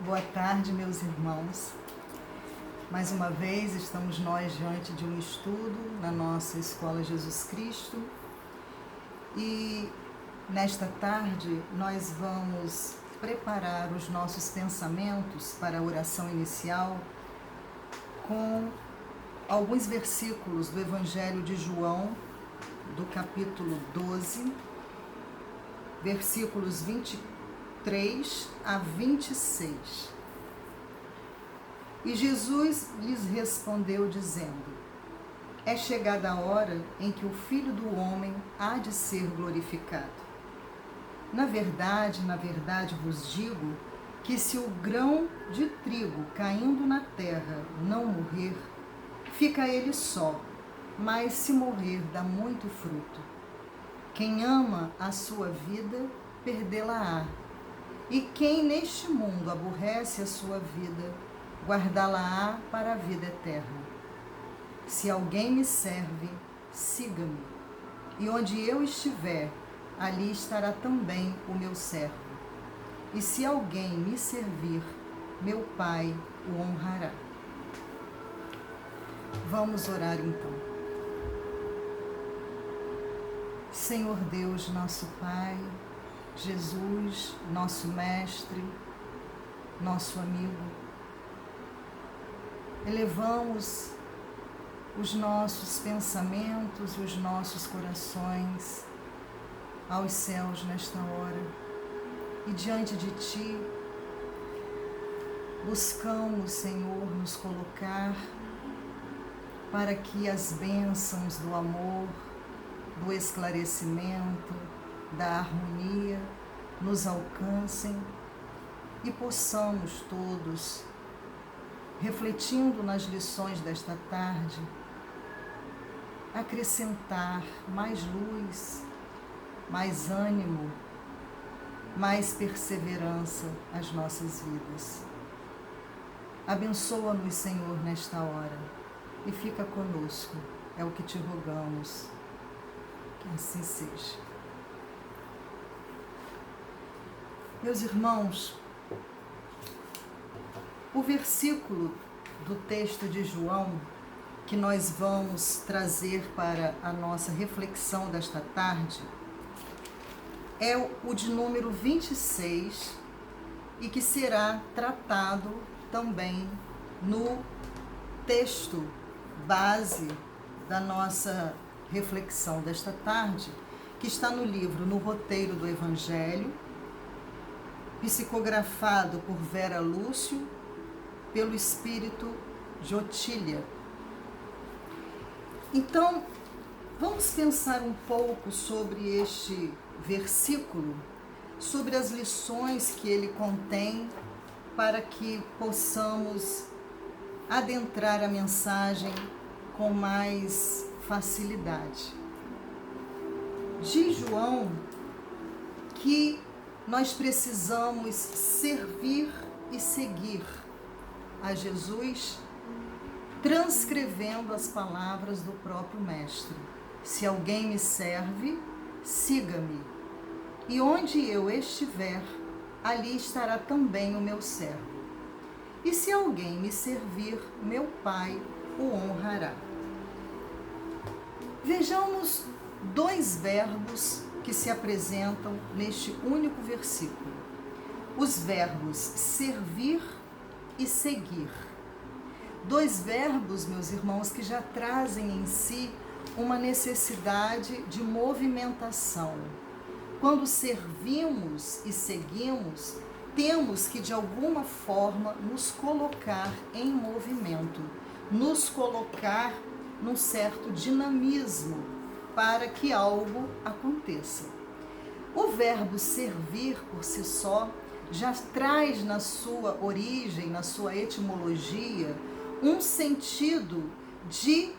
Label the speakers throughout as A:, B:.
A: Boa tarde, meus irmãos. Mais uma vez estamos nós diante de um estudo na nossa Escola Jesus Cristo e nesta tarde nós vamos preparar os nossos pensamentos para a oração inicial com alguns versículos do Evangelho de João, do capítulo 12, versículos 23 a 26. E Jesus lhes respondeu dizendo: É chegada a hora em que o Filho do Homem há de ser glorificado. Na verdade vos digo que se o grão de trigo caindo na terra não morrer, fica ele só, mas se morrer dá muito fruto. Quem ama a sua vida, perdê-la-á. E quem neste mundo aborrece a sua vida, guardá-la-á para a vida eterna. Se alguém me serve, siga-me. E onde eu estiver, ali estará também o meu servo. E se alguém me servir, meu Pai o honrará. Vamos orar então. Senhor Deus, nosso Pai, Jesus, nosso Mestre, nosso amigo, elevamos os nossos pensamentos e os nossos corações aos céus nesta hora e diante de Ti buscamos, Senhor, nos colocar para que as bênçãos do amor, do esclarecimento, da harmonia nos alcancem e possamos todos, refletindo nas lições desta tarde, acrescentar mais luz, mais ânimo, mais perseverança às nossas vidas. Abençoa-nos, Senhor, nesta hora e fica conosco, é o que te rogamos. Que assim seja. Meus irmãos, o versículo do texto de João que nós vamos trazer para a nossa reflexão desta tarde é o de número 26 e que será tratado também no texto base da nossa reflexão desta tarde, que está no livro No Roteiro do Evangelho, psicografado por Vera Lúcio, pelo Espírito de Otília. Então, vamos pensar um pouco sobre este versículo, sobre as lições que ele contém, para que possamos adentrar a mensagem com mais facilidade. Diz João que nós precisamos servir e seguir a Jesus, transcrevendo as palavras do próprio Mestre. Se alguém me serve, siga-me. E onde eu estiver, ali estará também o meu servo. E se alguém me servir, meu Pai o honrará. Vejamos dois verbos que se apresentam neste único versículo. Os verbos servir e seguir. Dois verbos, meus irmãos, que já trazem em si uma necessidade de movimentação. Quando servimos e seguimos, temos que de alguma forma nos colocar em movimento, nos colocar num certo dinamismo para que algo aconteça. O verbo servir por si só já traz na sua origem, na sua etimologia, um sentido de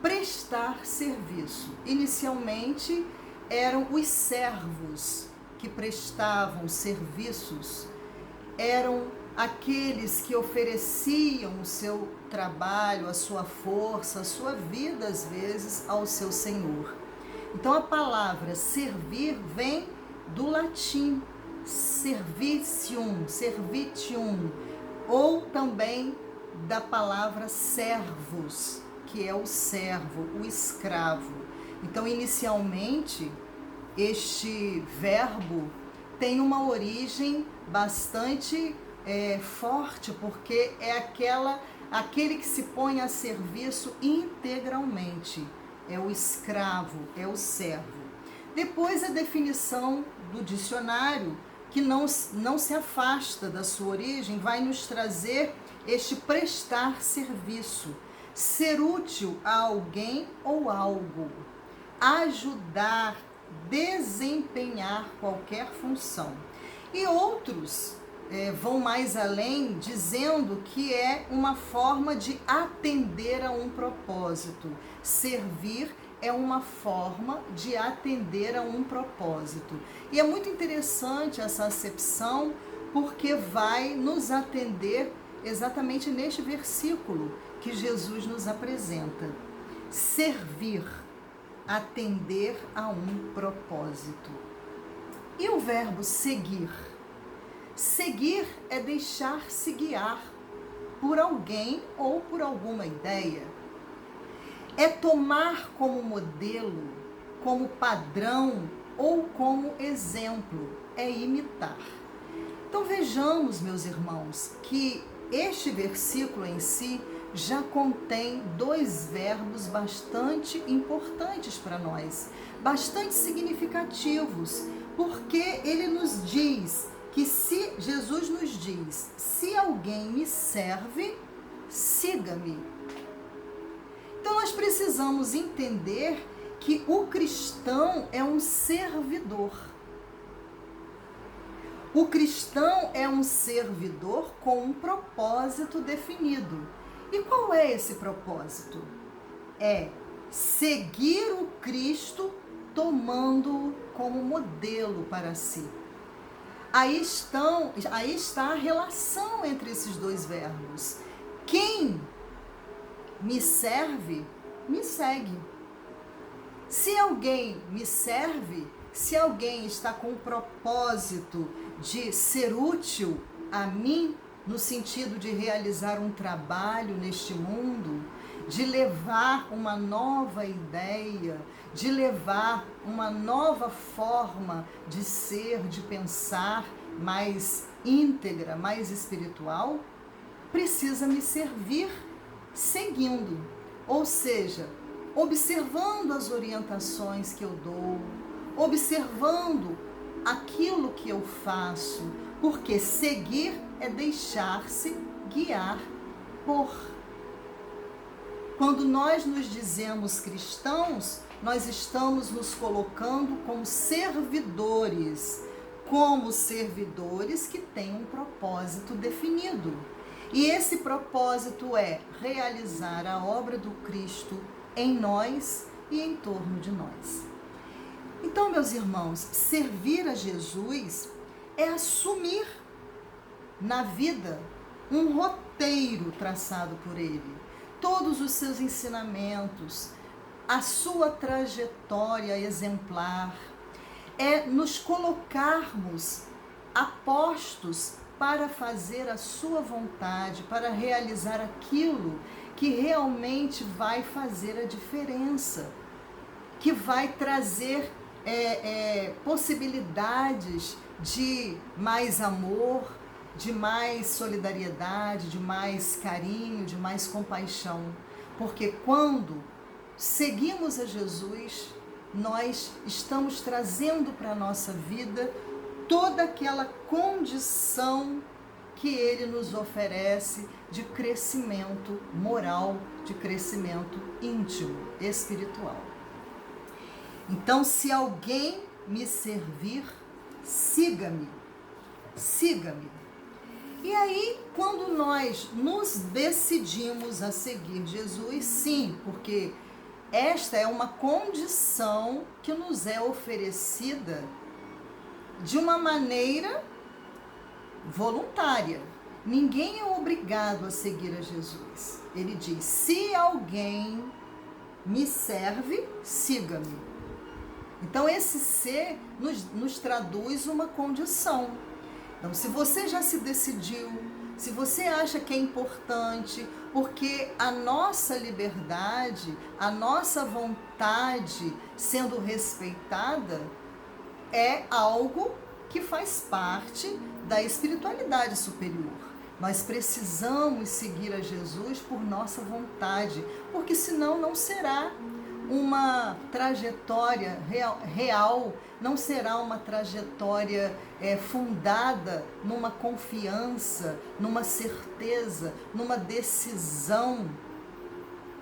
A: prestar serviço. Inicialmente eram os servos que prestavam serviços, eram aqueles que ofereciam o seu trabalho, a sua força, a sua vida, às vezes, ao seu Senhor. Então, a palavra servir vem do latim servitium, ou também da palavra servos, que é o servo, o escravo. Então, inicialmente, este verbo tem uma origem bastante forte, porque é aquele que se põe a serviço integralmente. É o escravo, é o servo. Depois a definição do dicionário, que não se afasta da sua origem, vai nos trazer este prestar serviço, ser útil a alguém ou algo, ajudar, desempenhar qualquer função. E outros vão mais além, dizendo que é uma forma de atender a um propósito. Servir é uma forma de atender a um propósito. E é muito interessante essa acepção, porque vai nos atender exatamente neste versículo que Jesus nos apresenta. Servir, atender a um propósito. E o verbo seguir? Seguir é deixar-se guiar por alguém ou por alguma ideia. É tomar como modelo, como padrão ou como exemplo, é imitar. Então vejamos, meus irmãos, que este versículo em si já contém dois verbos bastante importantes para nós, bastante significativos, porque ele nos diz que Jesus nos diz, se alguém me serve, siga-me. Então nós precisamos entender que o cristão é um servidor. O cristão é um servidor com um propósito definido. E qual é esse propósito? É seguir o Cristo, tomando-o como modelo para si. Aí está a relação entre esses dois verbos. Quem me serve, me segue. Se alguém me serve, se alguém está com o propósito de ser útil a mim, no sentido de realizar um trabalho neste mundo, de levar uma nova ideia, de levar uma nova forma de ser, de pensar mais íntegra, mais espiritual, precisa me servir seguindo, ou seja, observando as orientações que eu dou, observando aquilo que eu faço, porque seguir é deixar-se guiar por. Quando nós nos dizemos cristãos, nós estamos nos colocando como servidores que têm um propósito definido. E esse propósito é realizar a obra do Cristo em nós e em torno de nós. Então, meus irmãos, servir a Jesus é assumir na vida um roteiro traçado por Ele. Todos os seus ensinamentos, a sua trajetória exemplar, é nos colocarmos apostos para fazer a sua vontade, para realizar aquilo que realmente vai fazer a diferença, que vai trazer possibilidades de mais amor, de mais solidariedade, de mais carinho, de mais compaixão. Porque quando seguimos a Jesus, nós estamos trazendo para a nossa vida toda aquela condição que Ele nos oferece de crescimento moral, de crescimento íntimo, espiritual. Então, se alguém me servir, siga-me, siga-me. E aí, quando nós nos decidimos a seguir Jesus, sim, porque esta é uma condição que nos é oferecida de uma maneira voluntária. Ninguém é obrigado a seguir a Jesus. Ele diz, se alguém me serve, siga-me. Então esse ser nos traduz uma condição. Então se você já se decidiu, se você acha que é importante, porque a nossa liberdade, a nossa vontade sendo respeitada é algo que faz parte da espiritualidade superior. Nós precisamos seguir a Jesus por nossa vontade, porque senão não será uma trajetória real, não será uma trajetória fundada numa confiança, numa certeza, numa decisão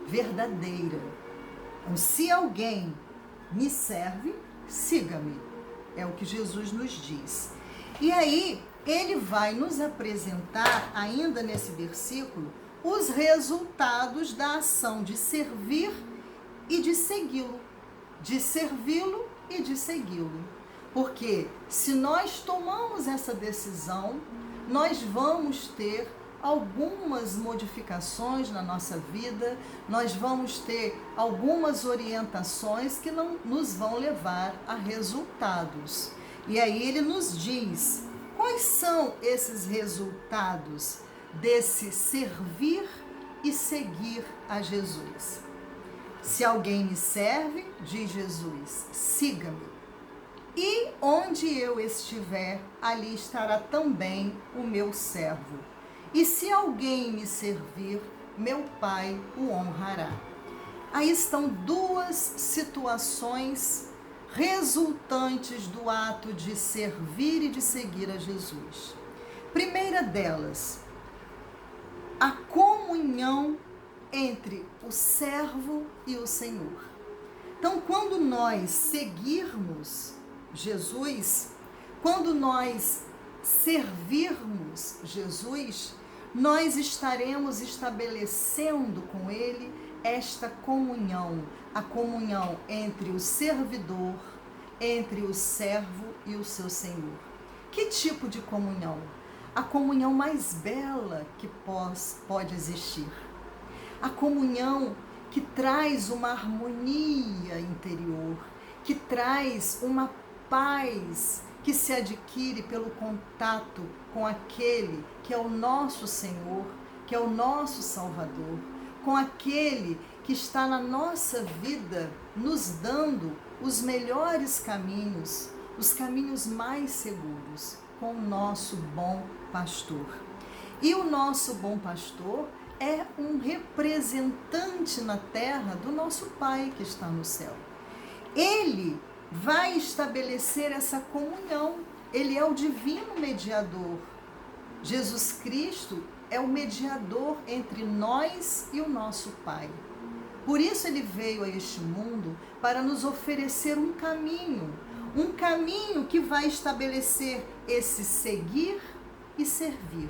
A: verdadeira. Então, se alguém me serve, siga-me. É o que Jesus nos diz. E aí, ele vai nos apresentar, ainda nesse versículo, os resultados da ação de servir e de segui-lo. De servi-lo e de segui-lo. Porque se nós tomamos essa decisão, nós vamos ter algumas modificações na nossa vida, nós vamos ter algumas orientações que não nos vão levar a resultados. E aí ele nos diz quais são esses resultados desse servir e seguir a Jesus. Se alguém me serve, diz Jesus, siga-me. E onde eu estiver, ali estará também o meu servo. E se alguém me servir, meu Pai o honrará. Aí estão duas situações resultantes do ato de servir e de seguir a Jesus. Primeira delas, a comunhão entre o servo e o Senhor. Então, quando nós seguirmos Jesus, quando nós servirmos Jesus, nós estaremos estabelecendo com Ele esta comunhão, a comunhão entre o servidor, entre o servo e o seu Senhor. Que tipo de comunhão? A comunhão mais bela que pode existir. A comunhão que traz uma harmonia interior, que traz uma paz que se adquire pelo contato com aquele que é o nosso Senhor, que é o nosso Salvador, com aquele que está na nossa vida nos dando os melhores caminhos, os caminhos mais seguros, com o nosso bom pastor. E o nosso bom pastor é um representante na terra do nosso Pai que está no céu. Ele vai estabelecer essa comunhão. Ele é o divino mediador. Jesus Cristo é o mediador entre nós e o nosso Pai. Por isso ele veio a este mundo para nos oferecer um caminho que vai estabelecer esse seguir e servir.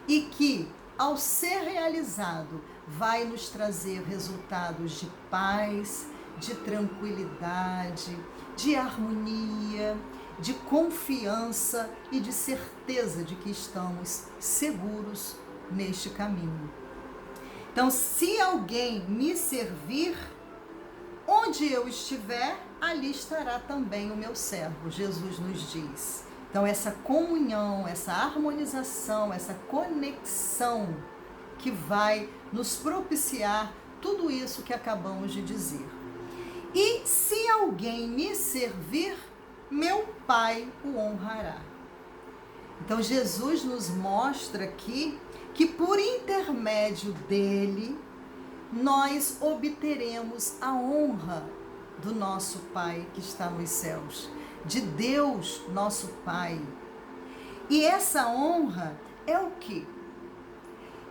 A: E que, ao ser realizado, vai nos trazer resultados de paz, de tranquilidade, de harmonia, de confiança e de certeza de que estamos seguros neste caminho. Então, se alguém me servir, onde eu estiver, ali estará também o meu servo, Jesus nos diz. Então, essa comunhão, essa harmonização, essa conexão que vai nos propiciar tudo isso que acabamos de dizer. E se alguém me servir, meu Pai o honrará. Então, Jesus nos mostra aqui que por intermédio dele, nós obteremos a honra do nosso Pai que está nos céus, de Deus, nosso Pai. E essa honra é o quê?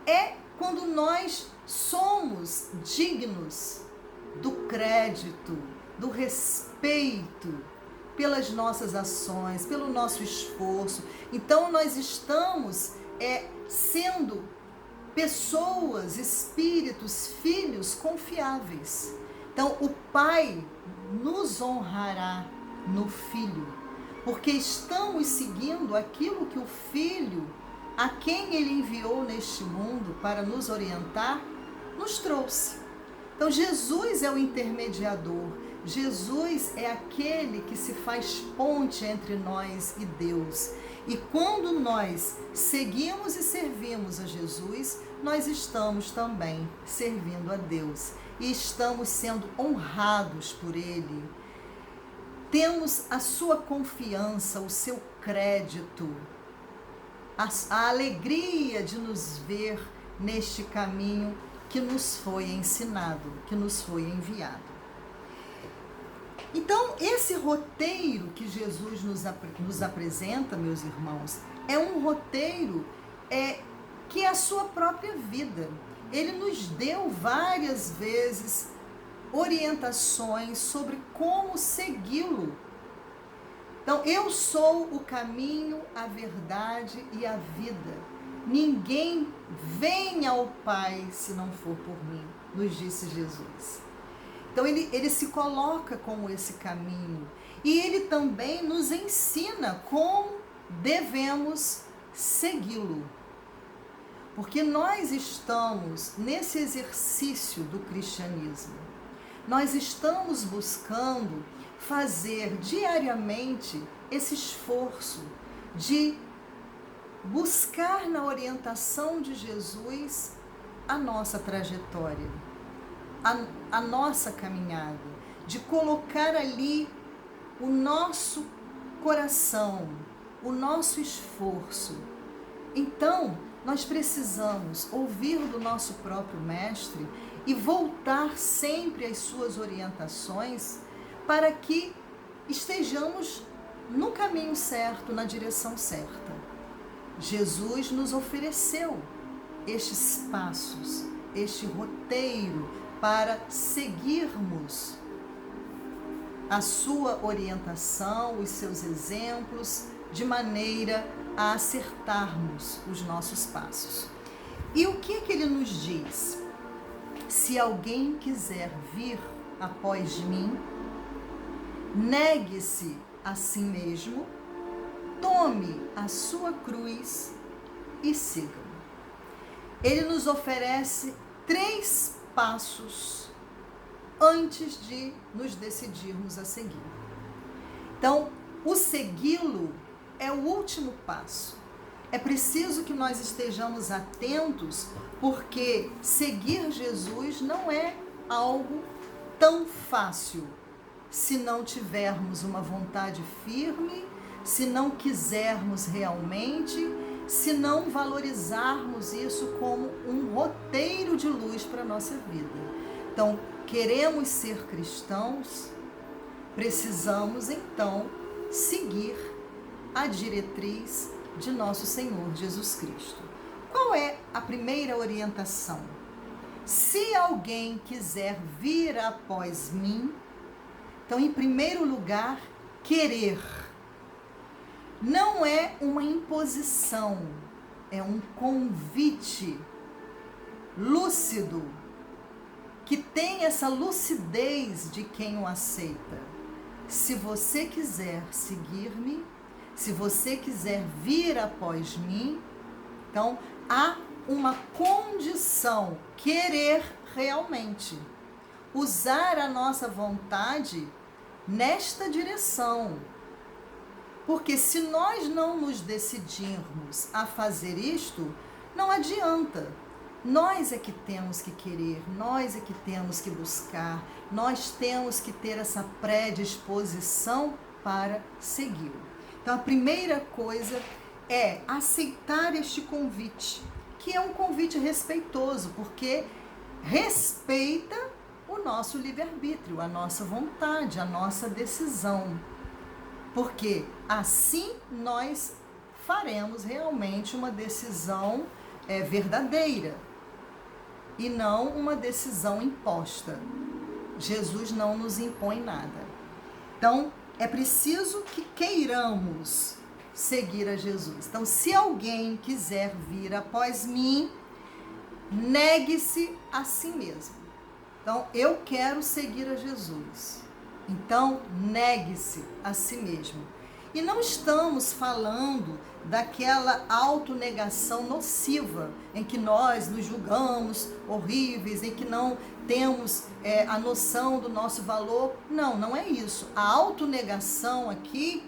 A: É quando nós somos dignos do crédito, do respeito pelas nossas ações, pelo nosso esforço. Então nós estamos sendo pessoas, espíritos, filhos confiáveis. Então o Pai nos honrará no Filho, porque estamos seguindo aquilo que o Filho, a quem Ele enviou neste mundo para nos orientar, nos trouxe. Então Jesus é o intermediador. Jesus é aquele que se faz ponte entre nós e Deus. E quando nós seguimos e servimos a Jesus, nós estamos também servindo a Deus. E estamos sendo honrados por Ele. Temos a sua confiança, o seu crédito, a alegria de nos ver neste caminho que nos foi ensinado, que nos foi enviado. Então, esse roteiro que Jesus nos apresenta, meus irmãos, é um roteiro que é a sua própria vida. Ele nos deu várias vezes orientações sobre como segui-lo. Então, eu sou o caminho, a verdade e a vida. Ninguém vem ao Pai se não for por mim, nos disse Jesus. Então, ele se coloca como esse caminho. E ele também nos ensina como devemos segui-lo. Porque nós estamos nesse exercício do cristianismo. Nós estamos buscando fazer diariamente esse esforço de buscar na orientação de Jesus a nossa trajetória, a nossa caminhada, de colocar ali o nosso coração, o nosso esforço. Então, nós precisamos ouvir do nosso próprio Mestre e voltar sempre às suas orientações para que estejamos no caminho certo, na direção certa. Jesus nos ofereceu estes passos, este roteiro para seguirmos a sua orientação, os seus exemplos, de maneira a acertarmos os nossos passos. E o que ele nos diz? Se alguém quiser vir após mim, negue-se a si mesmo, tome a sua cruz e siga-me. Ele nos oferece 3 passos antes de nos decidirmos a seguir. Então, o segui-lo é o último passo. É preciso que nós estejamos atentos, porque seguir Jesus não é algo tão fácil se não tivermos uma vontade firme, se não quisermos realmente, se não valorizarmos isso como um roteiro de luz para a nossa vida. Então, queremos ser cristãos, precisamos então seguir a diretriz de nosso Senhor Jesus Cristo. Qual é a primeira orientação? Se alguém quiser vir após mim, então, em primeiro lugar, querer. Não é uma imposição, é um convite lúcido, que tem essa lucidez de quem o aceita. Se você quiser seguir-me, se você quiser vir após mim, então há uma condição, querer realmente, usar a nossa vontade nesta direção. Porque se nós não nos decidirmos a fazer isto, não adianta. Nós é que temos que querer, nós é que temos que buscar, nós temos que ter essa predisposição para segui-lo. Então, a primeira coisa é aceitar este convite, que é um convite respeitoso, porque respeita o nosso livre-arbítrio, a nossa vontade, a nossa decisão. Porque assim nós faremos realmente uma decisão verdadeira e não uma decisão imposta. Jesus não nos impõe nada. Então, é preciso que queiramos seguir a Jesus. Então, se alguém quiser vir após mim, negue-se a si mesmo. Então, eu quero seguir a Jesus. Então, negue-se a si mesmo. E não estamos falando daquela autonegação nociva, em que nós nos julgamos horríveis, em que não temos a noção do nosso valor. Não, não é isso. A autonegação aqui,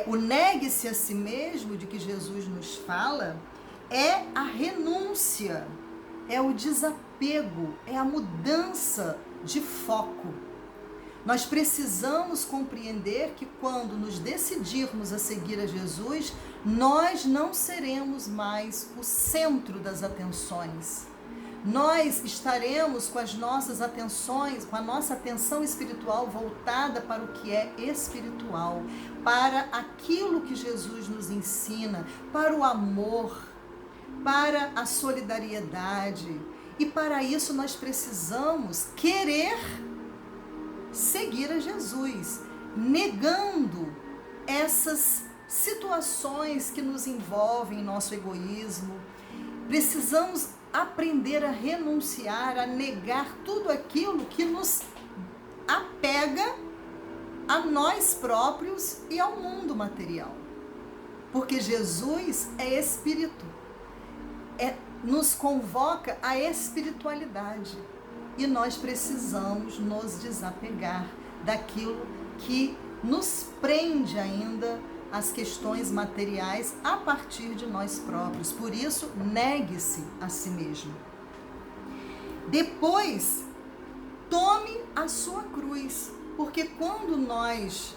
A: o negue-se a si mesmo, de que Jesus nos fala, é a renúncia, é o desapego, é a mudança de foco. Nós precisamos compreender que quando nos decidirmos a seguir a Jesus, nós não seremos mais o centro das atenções. Nós estaremos com as nossas atenções, com a nossa atenção espiritual voltada para o que é espiritual, para aquilo que Jesus nos ensina, para o amor, para a solidariedade. E para isso nós precisamos querer seguir a Jesus, negando essas situações que nos envolvem em nosso egoísmo. Precisamos aprender a renunciar, a negar tudo aquilo que nos apega a nós próprios e ao mundo material. Porque Jesus é Espírito, nos convoca à espiritualidade. E nós precisamos nos desapegar daquilo que nos prende ainda às questões materiais a partir de nós próprios. Por isso, negue-se a si mesmo. Depois, tome a sua cruz, porque quando nós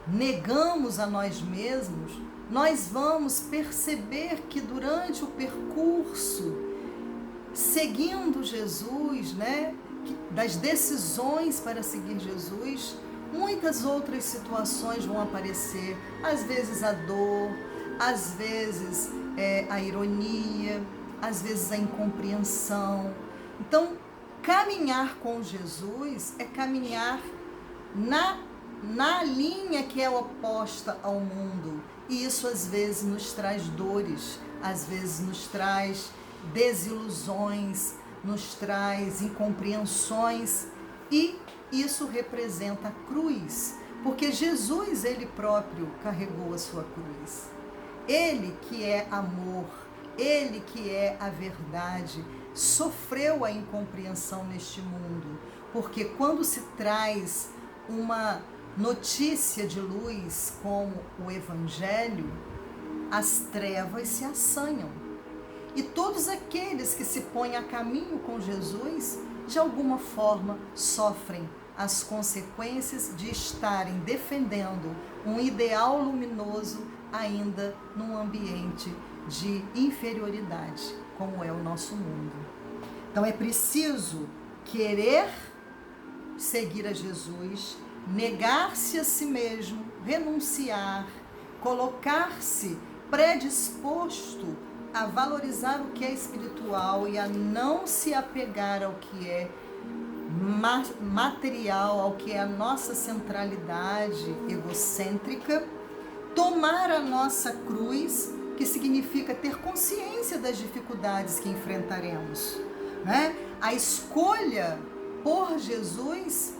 A: negamos a nós mesmos, nós vamos perceber que durante o percurso, seguindo Jesus, das decisões para seguir Jesus, muitas outras situações vão aparecer, às vezes a dor, às vezes a ironia, às vezes a incompreensão. Então, caminhar com Jesus é caminhar na linha que é oposta ao mundo, e isso às vezes nos traz dores, às vezes nos traz desilusões, nos traz incompreensões, e isso representa a cruz, porque Jesus, ele próprio carregou a sua cruz. Ele que é amor, ele que é a verdade, sofreu a incompreensão neste mundo, porque quando se traz uma notícia de luz como o Evangelho, as trevas se assanham. E todos aqueles que se põem a caminho com Jesus, de alguma forma, sofrem as consequências de estarem defendendo um ideal luminoso ainda num ambiente de inferioridade, como é o nosso mundo. Então é preciso querer seguir a Jesus, negar-se a si mesmo, renunciar, colocar-se predisposto a valorizar o que é espiritual e a não se apegar ao que é material, ao que é a nossa centralidade egocêntrica, tomar a nossa cruz, que significa ter consciência das dificuldades que enfrentaremos, A escolha por Jesus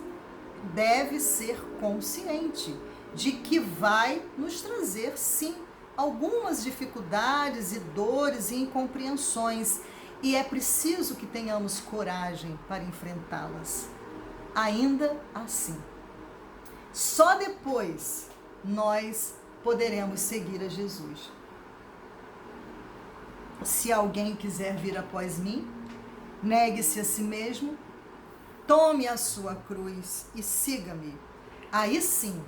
A: deve ser consciente de que vai nos trazer, sim, algumas dificuldades e dores e incompreensões, e é preciso que tenhamos coragem para enfrentá-las. Ainda assim, só depois nós poderemos seguir a Jesus. Se alguém quiser vir após mim, negue-se a si mesmo, tome a sua cruz e siga-me. Aí sim,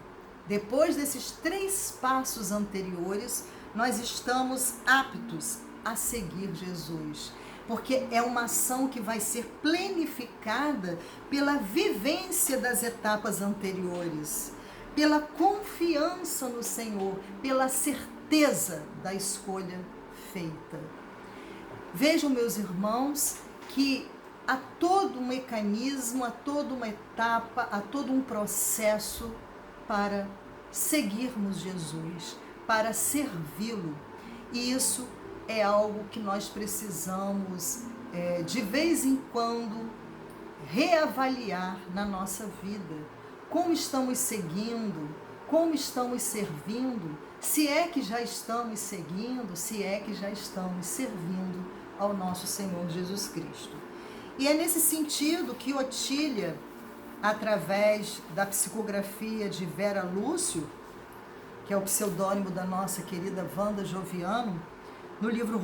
A: depois desses 3 passos anteriores, nós estamos aptos a seguir Jesus, porque é uma ação que vai ser planificada pela vivência das etapas anteriores, pela confiança no Senhor, pela certeza da escolha feita. Vejam, meus irmãos, que há todo um mecanismo, há toda uma etapa, há todo um processo para seguirmos Jesus, para servi-lo. E isso é algo que nós precisamos, de vez em quando, reavaliar na nossa vida. Como estamos seguindo? como estamos servindo, se é que já estamos seguindo, se é que já estamos servindo ao nosso Senhor Jesus Cristo. E é nesse sentido que Otília, através da psicografia de Vera Lúcio, que é o pseudônimo da nossa querida Wanda Joviano, no livro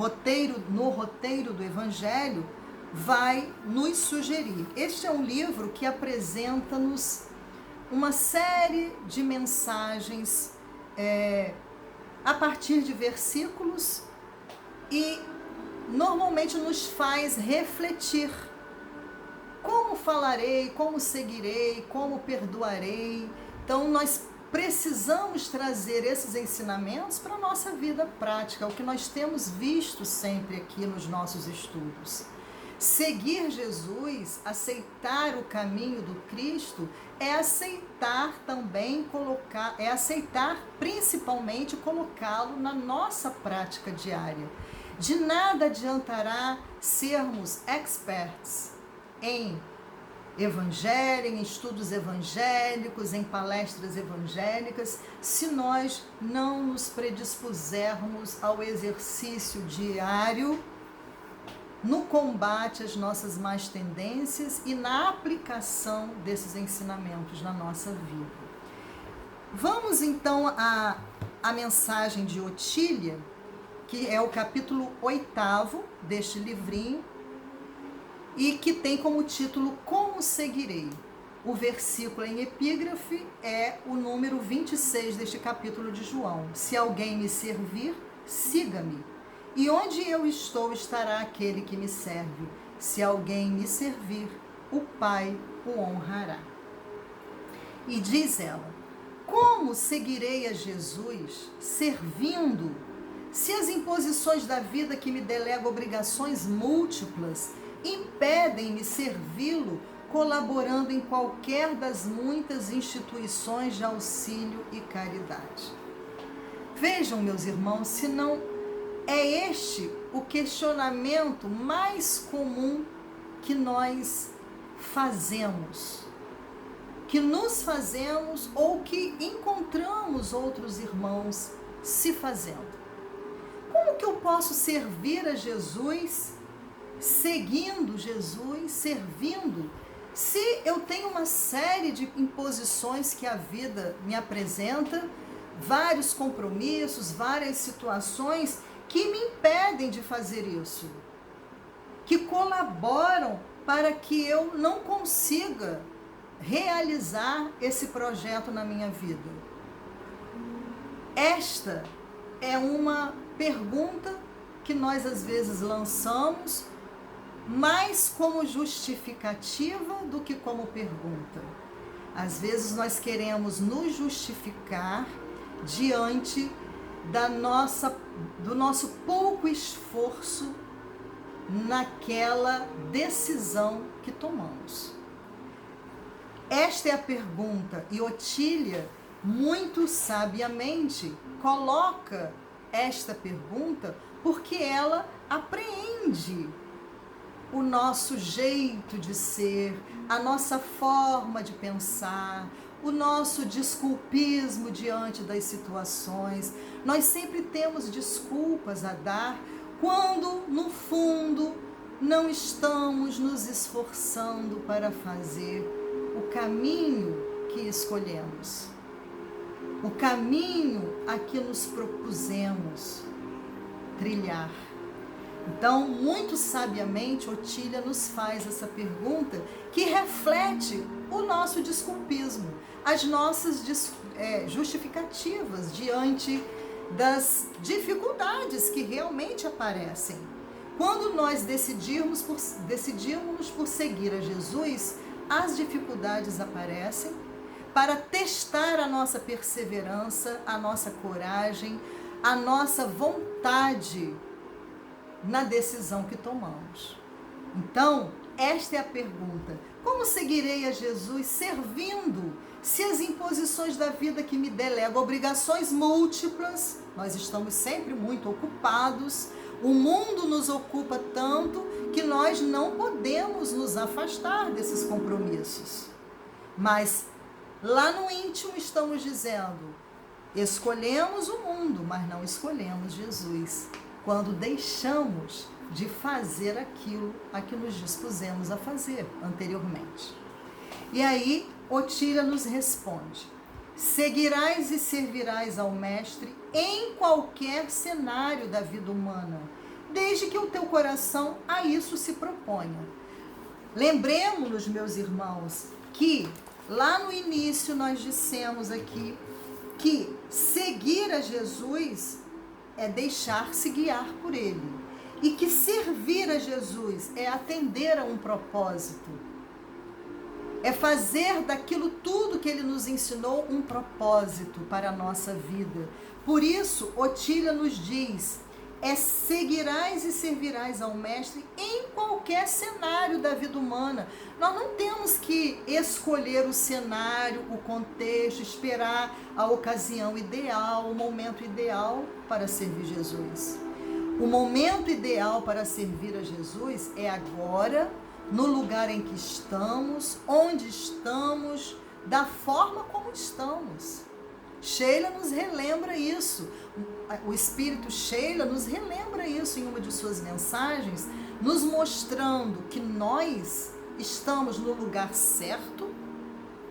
A: No Roteiro do Evangelho, vai nos sugerir. Este é um livro que apresenta-nos uma série de mensagens a partir de versículos e normalmente nos faz refletir. Como falarei, como seguirei, como perdoarei. Então nós precisamos trazer esses ensinamentos para a nossa vida prática, o que nós temos visto sempre aqui nos nossos estudos. Seguir Jesus, aceitar o caminho do Cristo, é aceitar também principalmente colocá-lo na nossa prática diária. De nada adiantará sermos experts em evangelho, em estudos evangélicos, em palestras evangélicas, se nós não nos predispusermos ao exercício diário no combate às nossas más tendências e na aplicação desses ensinamentos na nossa vida. Vamos então à mensagem de Otília, que é o capítulo 8º deste livrinho, e que tem como título Como Seguirei. O versículo em epígrafe é o número 26 deste capítulo de João. Se alguém me servir, siga-me. E onde eu estou, estará aquele que me serve. Se alguém me servir, o Pai o honrará. E diz ela: como seguirei a Jesus servindo, se as imposições da vida que me delega obrigações múltiplas impedem-me servi-lo, colaborando em qualquer das muitas instituições de auxílio e caridade? Vejam, meus irmãos, se não é este o questionamento mais comum que nós fazemos, que nos fazemos ou que encontramos outros irmãos se fazendo. Como que eu posso servir a Jesus, seguindo Jesus, servindo, se eu tenho uma série de imposições que a vida me apresenta, vários compromissos, várias situações que me impedem de fazer isso, que colaboram para que eu não consiga realizar esse projeto na minha vida? Esta é uma pergunta que nós às vezes lançamos mais como justificativa do que como pergunta. Às vezes nós queremos nos justificar diante do nosso pouco esforço naquela decisão que tomamos. Esta é a pergunta, e Otília, muito sabiamente, coloca esta pergunta porque ela apreende o nosso jeito de ser, a nossa forma de pensar, o nosso desculpismo diante das situações. Nós sempre temos desculpas a dar quando, no fundo, não estamos nos esforçando para fazer o caminho que escolhemos, o caminho a que nos propusemos trilhar. Então, muito sabiamente, Otília nos faz essa pergunta que reflete o nosso desculpismo, as nossas justificativas diante das dificuldades que realmente aparecem. Quando nós decidimos por seguir a Jesus, as dificuldades aparecem para testar a nossa perseverança, a nossa coragem, a nossa vontade na decisão que tomamos. Então, esta é a pergunta: como seguirei a Jesus servindo, se as imposições da vida que me delegam obrigações múltiplas, nós estamos sempre muito ocupados, o mundo nos ocupa tanto que nós não podemos nos afastar desses compromissos. Mas Lá no íntimo estamos dizendo: escolhemos o mundo, mas não escolhemos Jesus, quando deixamos de fazer aquilo a que nos dispusemos a fazer anteriormente. E aí, Otília nos responde: seguirás e servirás ao Mestre em qualquer cenário da vida humana, desde que o teu coração a isso se proponha. Lembremos-nos, meus irmãos, que lá no início nós dissemos aqui que seguir a Jesus é deixar-se guiar por Ele. E que servir a Jesus é atender a um propósito. É fazer daquilo tudo que Ele nos ensinou um propósito para a nossa vida. Por isso, Otília nos diz: seguirás e servirás ao Mestre em qualquer cenário da vida humana. Nós não temos que escolher o cenário, o contexto, esperar a ocasião ideal, o momento ideal para servir Jesus. O momento ideal para servir a Jesus é agora, no lugar em que estamos, onde estamos, da forma como estamos. Sheila nos relembra isso. O Espírito Sheila nos relembra isso em uma de suas mensagens, nos mostrando que nós estamos no lugar certo,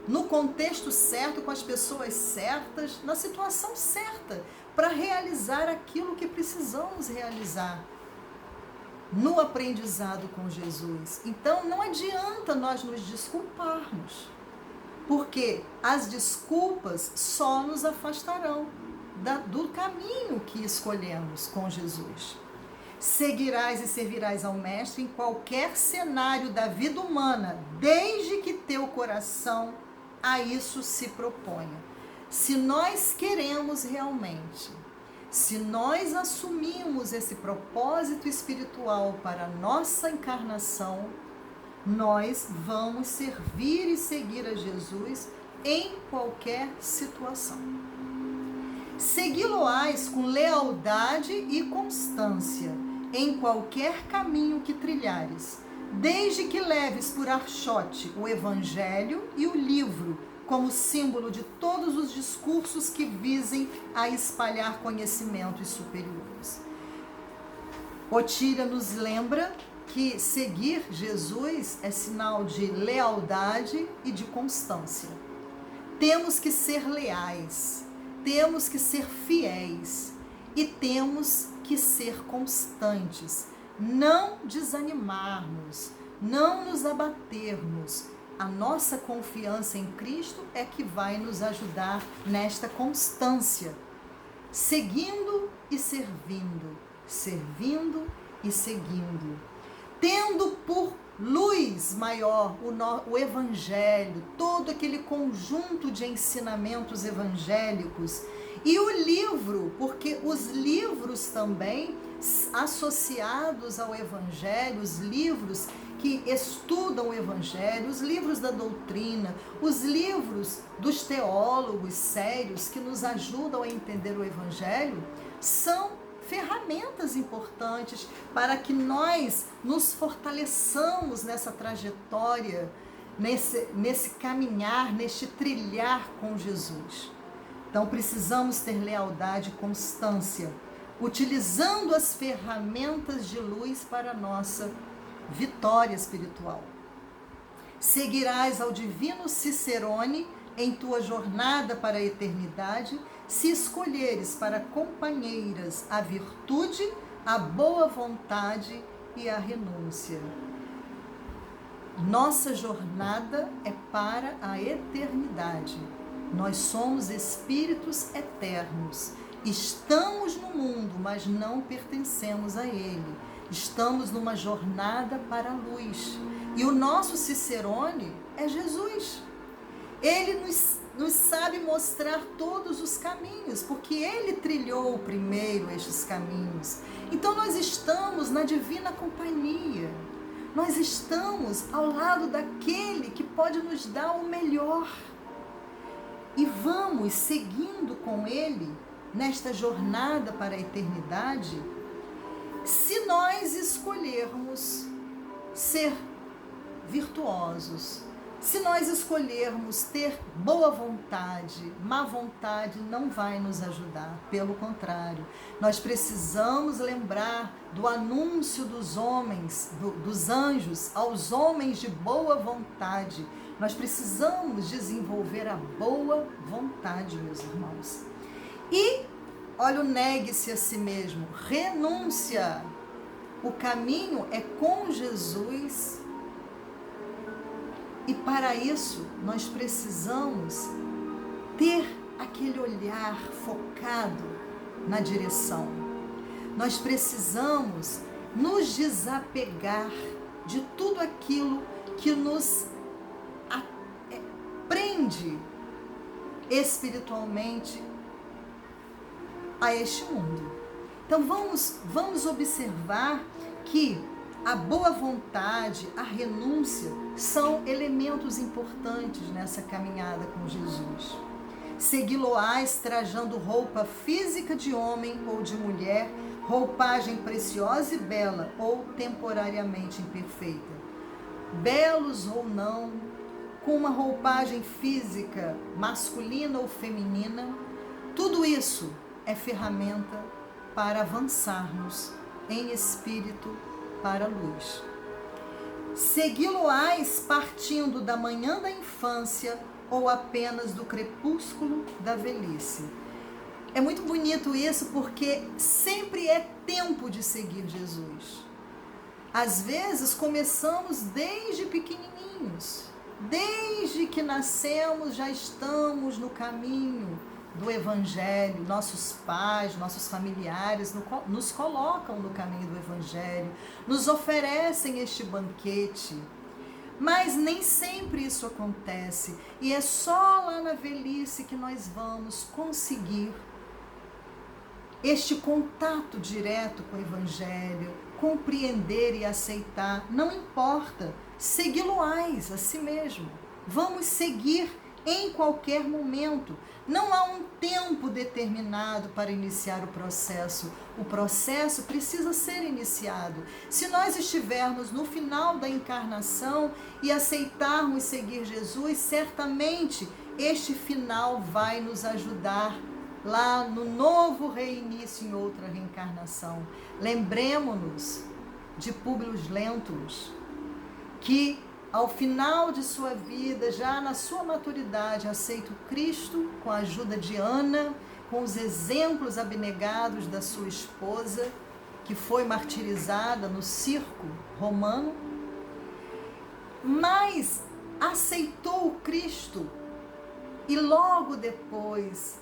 A: no contexto certo, com as pessoas certas, na situação certa, para realizar aquilo que precisamos realizar no aprendizado com Jesus. Então, não adianta nós nos desculparmos, porque as desculpas só nos afastarão do caminho que escolhemos com Jesus. Seguirás e servirás ao Mestre em qualquer cenário da vida humana, desde que teu coração a isso se proponha. Se nós queremos realmente, se nós assumimos esse propósito espiritual para a nossa encarnação, nós vamos servir e seguir a Jesus em qualquer situação. Segui-lo-ás com lealdade e constância em qualquer caminho que trilhares, desde que leves por archote o Evangelho e o livro, como símbolo de todos os discursos que visem a espalhar conhecimentos superiores. Otília nos lembra que seguir Jesus é sinal de lealdade e de constância. Temos que ser leais, temos que ser fiéis e temos que ser constantes, não desanimarmos, não nos abatermos. A nossa confiança em Cristo é que vai nos ajudar nesta constância, seguindo e servindo, servindo e seguindo, tendo por luz maior o Evangelho, todo aquele conjunto de ensinamentos evangélicos, e o livro, porque os livros também associados ao Evangelho, os livros que estudam o Evangelho, os livros da doutrina, os livros dos teólogos sérios que nos ajudam a entender o Evangelho, são ferramentas importantes para que nós nos fortaleçamos nessa trajetória, nesse caminhar, neste trilhar com Jesus. Então precisamos ter lealdade e constância, utilizando as ferramentas de luz para a nossa vitória espiritual. Seguirás ao divino Cicerone em tua jornada para a eternidade, se escolheres para companheiras a virtude, a boa vontade e a renúncia. Nossa jornada é para a eternidade. Nós somos espíritos eternos. Estamos no mundo, mas não pertencemos a ele. Estamos numa jornada para a luz. E o nosso Cicerone é Jesus. Ele nos sabe mostrar todos os caminhos, porque ele trilhou primeiro estes caminhos. Então nós estamos na divina companhia. Nós estamos ao lado daquele que pode nos dar o melhor. E vamos seguindo com ele nesta jornada para a eternidade, se nós escolhermos ser virtuosos, Se nós escolhermos ter boa vontade, má vontade não vai nos ajudar. Pelo contrário, nós precisamos lembrar do anúncio dos homens, dos anjos aos homens de boa vontade. Nós precisamos desenvolver a boa vontade, meus irmãos. E, olha o negue-se a si mesmo, renúncia. O caminho é com Jesus. E para isso, nós precisamos ter aquele olhar focado na direção. Nós precisamos nos desapegar de tudo aquilo que nos prende espiritualmente a este mundo. Então vamos observar que a boa vontade, a renúncia, são elementos importantes nessa caminhada com Jesus. Segui-lo-ás trajando roupa física de homem ou de mulher, roupagem preciosa e bela ou temporariamente imperfeita. Belos ou não, com uma roupagem física masculina ou feminina, tudo isso é ferramenta para avançarmos em espírito para a luz. Segui-lo-ás partindo da manhã da infância ou apenas do crepúsculo da velhice. É muito bonito isso porque sempre é tempo de seguir Jesus. Às vezes começamos desde pequenininhos, desde que nascemos já estamos no caminho do Evangelho, nossos pais, nossos familiares nos colocam no caminho do Evangelho, nos oferecem este banquete, mas nem sempre isso acontece e é só lá na velhice que nós vamos conseguir este contato direto com o Evangelho, compreender e aceitar, não importa, segui-lo-ás a si mesmo, vamos seguir em qualquer momento. Não há um tempo determinado para iniciar o processo precisa ser iniciado. Se nós estivermos no final da encarnação e aceitarmos seguir Jesus, certamente este final vai nos ajudar lá no novo reinício em outra reencarnação. Lembremos-nos de Públio Lentulus, que ao final de sua vida, já na sua maturidade, aceita o Cristo com a ajuda de Ana, com os exemplos abnegados da sua esposa, que foi martirizada no circo romano, mas aceitou o Cristo e logo depois,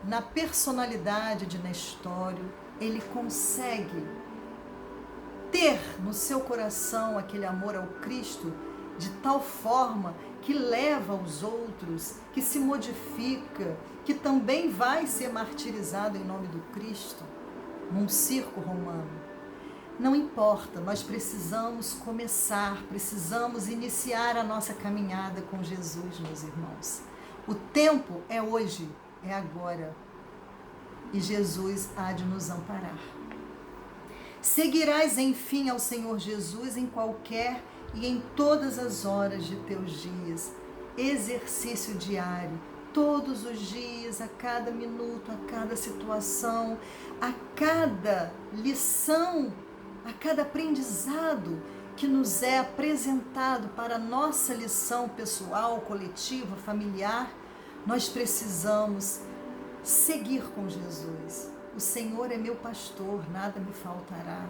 A: na personalidade de Nestório, ele consegue ter no seu coração aquele amor ao Cristo de tal forma que leva aos outros, que se modifica, que também vai ser martirizado em nome do Cristo, num circo romano. Não importa, nós precisamos começar, precisamos iniciar a nossa caminhada com Jesus, meus irmãos. O tempo é hoje, é agora, e Jesus há de nos amparar. Seguirás, enfim, ao Senhor Jesus em qualquer e em todas as horas de teus dias. Exercício diário, todos os dias, a cada minuto, a cada situação, a cada lição, a cada aprendizado que nos é apresentado para a nossa lição pessoal, coletiva, familiar, nós precisamos seguir com Jesus. O Senhor é meu pastor, nada me faltará.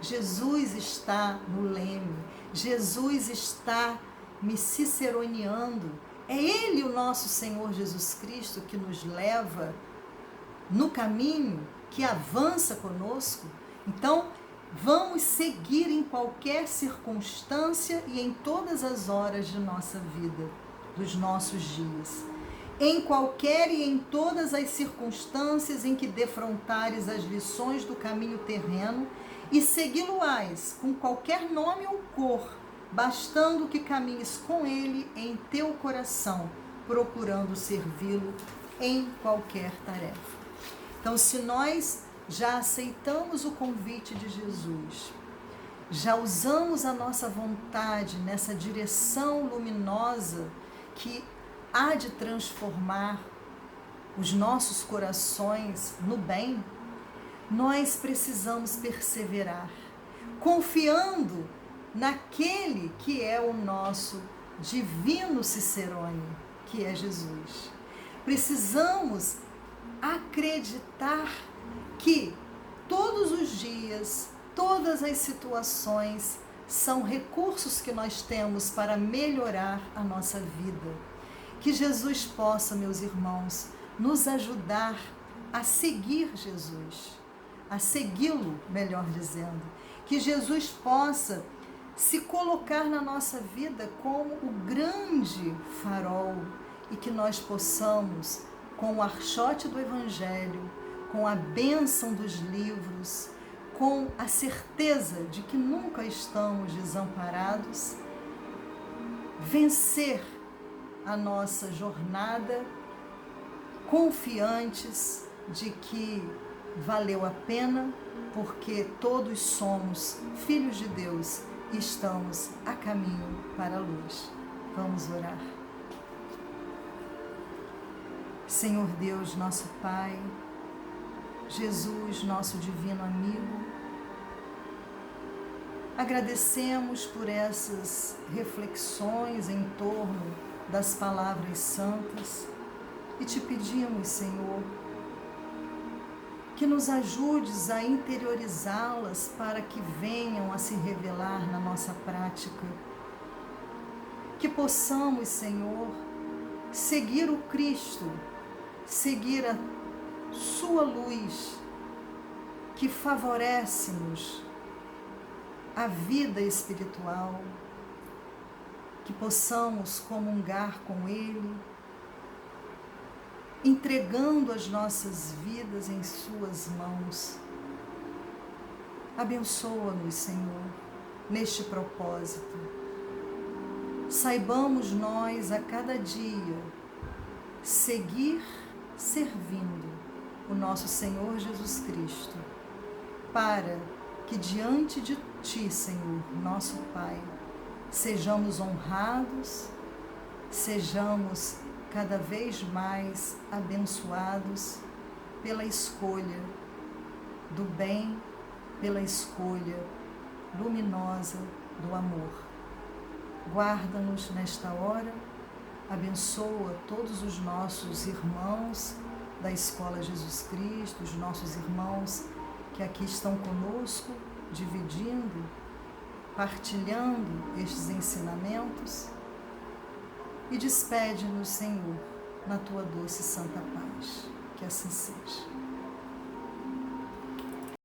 A: Jesus está no leme, Jesus está me ciceroneando. É Ele, o nosso Senhor Jesus Cristo, que nos leva no caminho, que avança conosco. Então, vamos seguir em qualquer circunstância e em todas as horas de nossa vida, dos nossos dias. Em qualquer e em todas as circunstâncias em que defrontares as lições do caminho terreno, e segui-lo-ás com qualquer nome ou cor, bastando que caminhes com ele em teu coração, procurando servi-lo em qualquer tarefa. Então, se nós já aceitamos o convite de Jesus Já usamos a nossa vontade nessa direção luminosa que há de transformar os nossos corações no bem? Nós precisamos perseverar, confiando naquele que é o nosso divino Cicerone, que é Jesus. Precisamos acreditar que todos os dias, todas as situações são recursos que nós temos para melhorar a nossa vida. Que Jesus possa, meus irmãos, nos ajudar a seguir Jesus, a segui-lo, melhor dizendo. Que Jesus possa se colocar na nossa vida como o grande farol e que nós possamos, com o archote do Evangelho, com a bênção dos livros, com a certeza de que nunca estamos desamparados, vencer a nossa jornada confiantes de que valeu a pena, porque todos somos filhos de Deus e estamos a caminho para a luz. Vamos orar. Senhor Deus, nosso Pai, Jesus, nosso divino amigo, agradecemos por essas reflexões em torno das palavras santas e te pedimos, Senhor, que nos ajudes a interiorizá-las para que venham a se revelar na nossa prática. Que possamos, Senhor, seguir o Cristo, seguir a sua luz, que favorece-nos a vida espiritual, que possamos comungar com Ele, entregando as nossas vidas em suas mãos. Abençoa-nos, Senhor, neste propósito. Saibamos nós a cada dia seguir servindo o nosso Senhor Jesus Cristo, para que diante de Ti, Senhor, nosso Pai, sejamos honrados, sejamos cada vez mais abençoados pela escolha do bem, pela escolha luminosa do amor. Guarda-nos nesta hora, abençoa todos os nossos irmãos da Escola Jesus Cristo, os nossos irmãos que aqui estão conosco, dividindo, partilhando estes ensinamentos, e despede-nos, Senhor, na Tua doce e santa paz. Que assim seja.